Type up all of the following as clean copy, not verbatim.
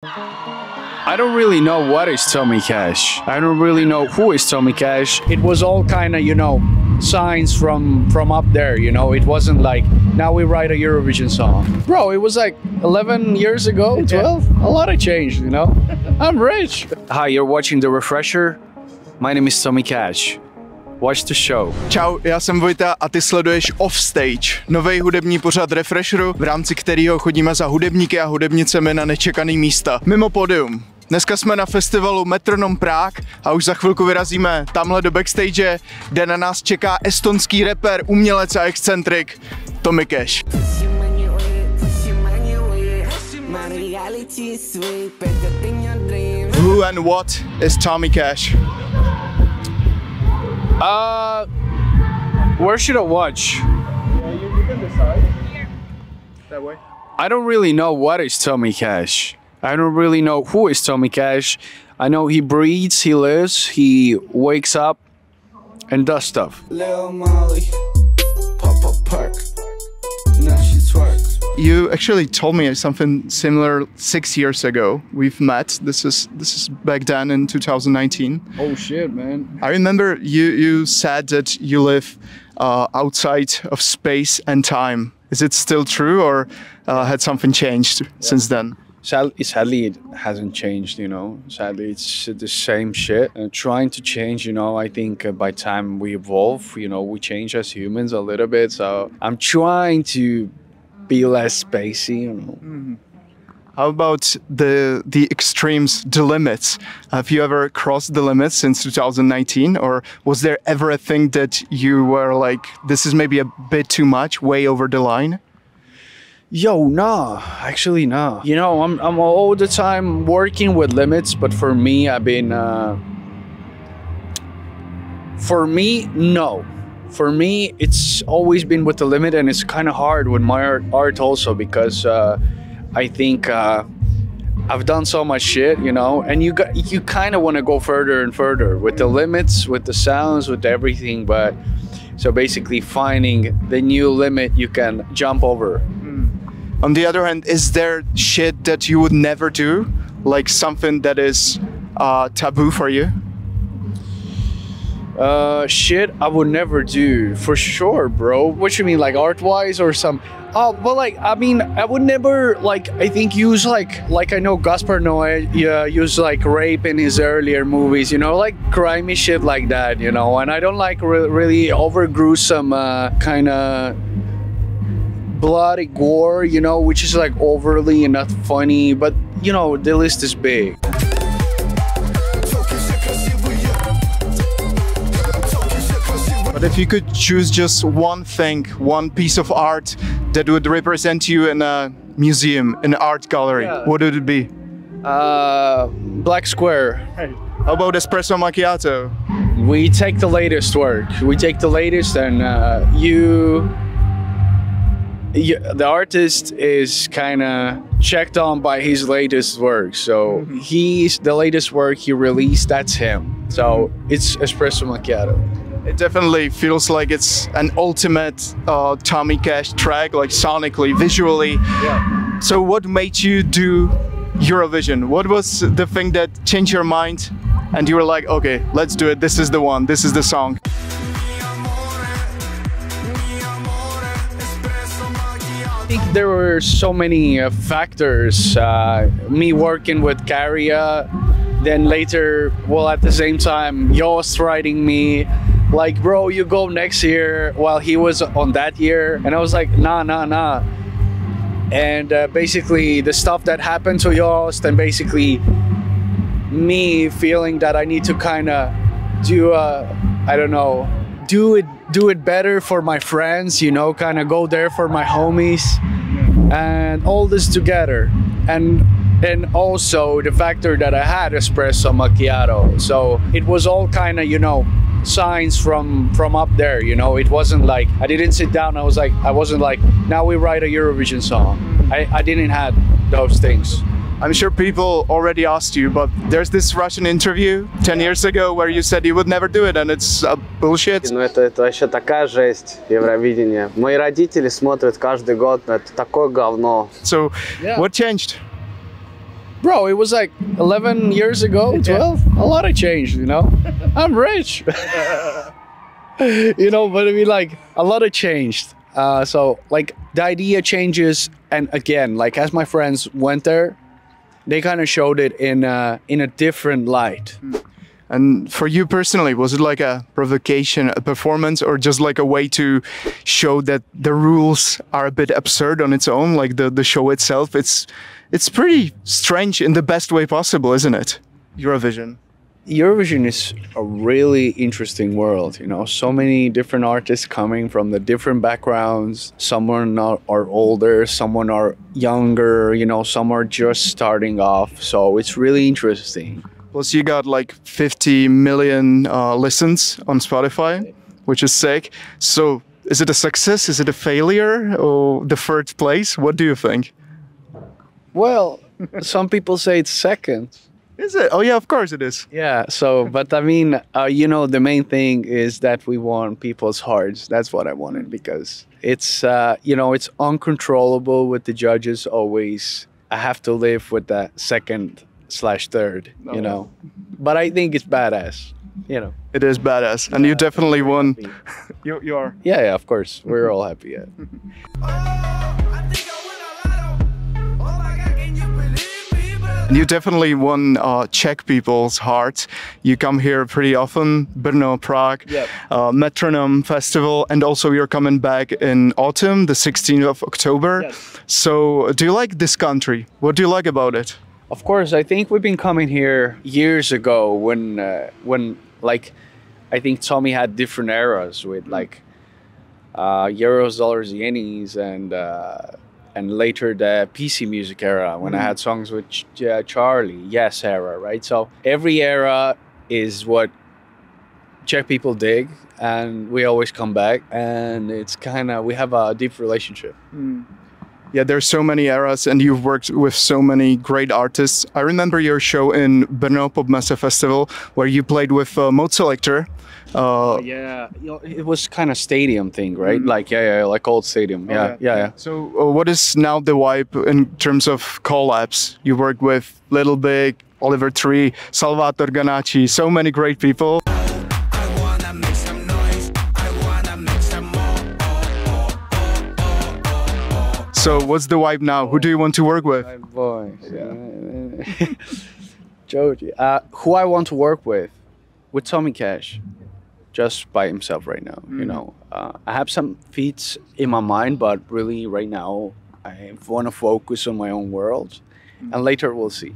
I don't really know what is Tommy Cash. I don't really know who is Tommy Cash. It was all kind of, you know, signs from up there, you know. It wasn't like, now we write a Eurovision song. Bro, it was like 11 years ago, 12. A lot of change, you know. I'm rich. Hi, you're watching The Refresher. My name is Tommy Cash. Watch the show. Čau, já jsem Vojta a ty sleduješ Offstage, nový hudební pořad Refresheru, v rámci kterého chodíme za hudebníky a hudebnicemi na nečekaný místa. Mimo pódium. Dneska jsme na festivalu Metronome Prague a už za chvilku vyrazíme tamhle do backstage, kde na nás čeká estonský rapper, umělec a excentrik Tommy Cash. Who and what is Tommy Cash? Where should I watch? Yeah, you can decide. That way. I don't really know what is Tommy Cash. I don't really know who is Tommy Cash. I know he breathes, he lives, he wakes up and does stuff. Lil Molly, Papa Park, now she twerks. You actually told me something similar 6 years ago. We've met. This is back then in 2019. Oh shit, man. I remember you said that you live outside of space and time. Is it still true, or had something changed since then? Sadly, it hasn't changed, you know. Sadly, it's the same shit. Trying to change, you know, I think by time we evolve, you know, we change as humans a little bit. So I'm trying to be less spacey, you know. Mm-hmm. How about the extremes, the limits? Have you ever crossed the limits since 2019? Or was there ever a thing that you were like, this is maybe a bit too much, way over the line? Yo, nah, actually nah. You know, I'm all the time working with limits, but for me, I've been, for me, no. For me, it's always been with the limit, and it's kind of hard with my art also, because I think I've done so much shit, you know, and you kind of want to go further and further with the limits, with the sounds, with everything, but so basically finding the new limit you can jump over. On the other hand, is there shit that you would never do? Like something that is taboo for you? Shit I would never do, for sure, bro. What you mean, like art-wise or some? Oh, well, like, I mean, I would never, like, I think use, like I know Gaspar Noé use, like, rape in his earlier movies, you know, like, grimy shit like that, you know, and I don't like really over-gruesome, kind of bloody gore, you know, which is, like, overly and not funny, but, you know, the list is big. But if you could choose just one thing, one piece of art that would represent you in a museum, in an art gallery, what would it be? Black Square. Hey. How about Espresso Macchiato? We take the latest work. We take the latest, and the artist is kind of checked on by his latest work. So the latest work he released, that's him. So it's Espresso Macchiato. It definitely feels like it's an ultimate Tommy Cash track, like sonically, visually. Yeah. So what made you do Eurovision? What was the thing that changed your mind and you were like, okay, let's do it, this is the one, this is the song? I think there were so many factors. Me working with Caria, then later, well, at the same time, Yost writing me, like, bro, you go next year, while he was on that year. And I was like, nah. And basically the stuff that happened to Yost, and basically me feeling that I need to kind of do, I don't know, do it better for my friends, you know, kind of go there for my homies, and all this together. And also the factor that I had Espresso Macchiato. So it was all kind of, you know, signs from up there, you know. It wasn't like I didn't sit down, I wasn't like, now we write a Eurovision song. I didn't have those things. I'm sure people already asked you, but there's this Russian interview 10 years ago where you said you would never do it, and it's bullshit. Ну это вообще такая жесть, Евровидение. Мои родители смотрят каждый год, но это такое говно. So, what changed? Bro, it was like 11 years ago, 12. A lot of changed, you know. I'm rich. You know, but I mean, like, a lot of changed. So, like, the idea changes. And again, like, as my friends went there, they kind of showed it in a different light. And for you personally, was it like a provocation, a performance, or just like a way to show that the rules are a bit absurd on its own? Like the show itself, it's pretty strange in the best way possible, isn't it? Eurovision. Eurovision is a really interesting world, you know, so many different artists coming from the different backgrounds. Some are older, some are younger, you know, some are just starting off. So it's really interesting. Plus you got like 50 million listens on Spotify, which is sick. So is it a success? Is it a failure? Or the third place? What do you think? Well, some people say it's second. Is it? Oh yeah, of course it is. Yeah, so, but I mean, you know, the main thing is that we want people's hearts. That's what I wanted, because it's, you know, it's uncontrollable with the judges always. I have to live with that second/third, you know. But I think it's badass, you know. It is badass, and you definitely won. You are. Yeah, of course. We're all happy, yeah. And you definitely won Czech people's hearts. You come here pretty often, Brno, Prague, Metronome Festival, and also you're coming back in autumn, the 16th of October. Yes. So do you like this country? What do you like about it? Of course, I think we've been coming here years ago when like, I think Tommy had different eras with like euros, dollars, yenis, and later the PC music era when I had songs with Charlie, Yes era, right? So every era is what Czech people dig, and we always come back, and it's kind of, we have a deep relationship. Yeah, there's so many eras, and you've worked with so many great artists. I remember your show in Brno Popmesse Festival, where you played with Mode Selector. Yeah, you know, it was kind of stadium thing, right? Like, like old stadium. Yeah. So what is now the vibe in terms of collabs? You worked with Little Big, Oliver Tree, Salvatore Ganacci, so many great people. So what's the vibe now? Who do you want to work with? My boy. Joji. Who I want to work with Tommy Cash, just by himself right now. You know, I have some feats in my mind, but really right now I want to focus on my own world, and later we'll see.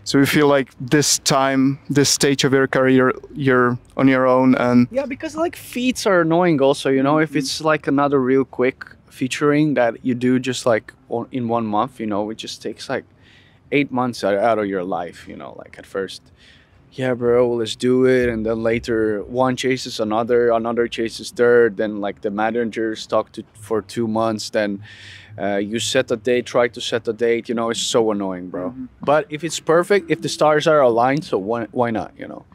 So you feel like this time, this stage of your career, you're on your own, and yeah, because like feats are annoying also. You know, if it's like another real quick featuring that you do just like in 1 month, you know, it just takes like 8 months out of your life, you know. Like at first, yeah bro, let's do it, and then later one chases another chases third, then like the managers talk for 2 months, then you set a date, try to set a date, you know. It's so annoying, bro. But if it's perfect, if the stars are aligned, so why not, you know.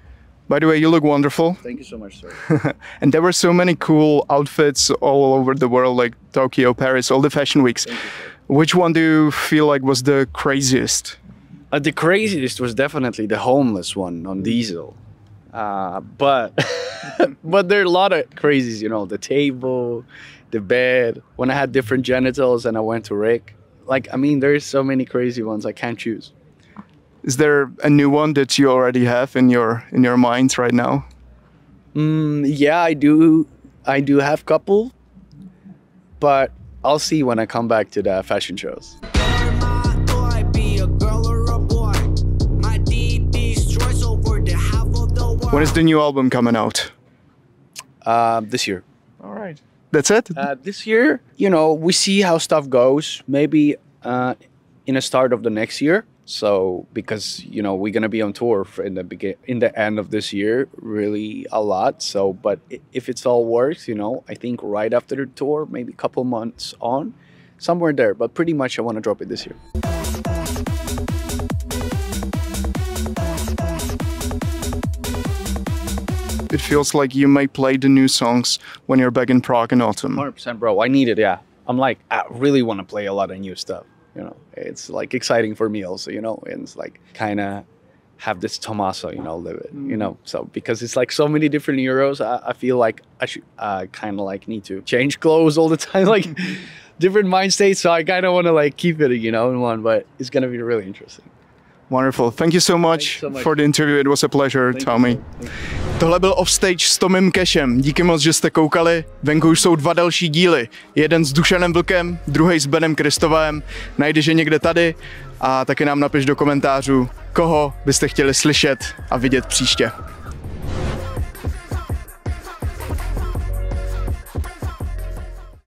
By the way, you look wonderful. Thank you so much, sir. And there were so many cool outfits all over the world, like Tokyo, Paris, all the fashion weeks. Thank you, Which one do you feel like was the craziest? The craziest was definitely the homeless one on Diesel. But there are a lot of crazies, you know, the table, the bed, when I had different genitals and I went to Rick. Like, I mean, there's so many crazy ones, I can't choose. Is there a new one that you already have in your mind right now? Yeah, I do have a couple, but I'll see when I come back to the fashion shows. When is the new album coming out? This year. All right. That's it? This year, you know, we see how stuff goes. Maybe in the start of the next year. So, because, you know, we're going to be on tour in the end of this year, really a lot. So, but if it's all works, you know, I think right after the tour, maybe a couple months on, somewhere there. But pretty much I want to drop it this year. It feels like you may play the new songs when you're back in Prague in autumn. 100%, bro. I need it, yeah. I'm like, I really want to play a lot of new stuff. you know, it's like exciting for me also, you know, and it's like kind of have this Tommaso, you know, live it, you know, so because it's like so many different Euros, I feel like I should kind of like need to change clothes all the time, like different mind states, so I kind of want to like keep it, you know, in one, but it's going to be really interesting. Wonderful. Thank you so much for the interview. It was a pleasure, Tommy. Tohle byl Offstage s Tomem Cashem. Díky moc, že jste koukali. Venku už jsou 2 další díly. Jeden s Dušanem Vlkem, druhý s Benem Kristovem. Najdeš je někde tady a taky nám napiš do komentářů, koho byste chtěli slyšet a vidět příště.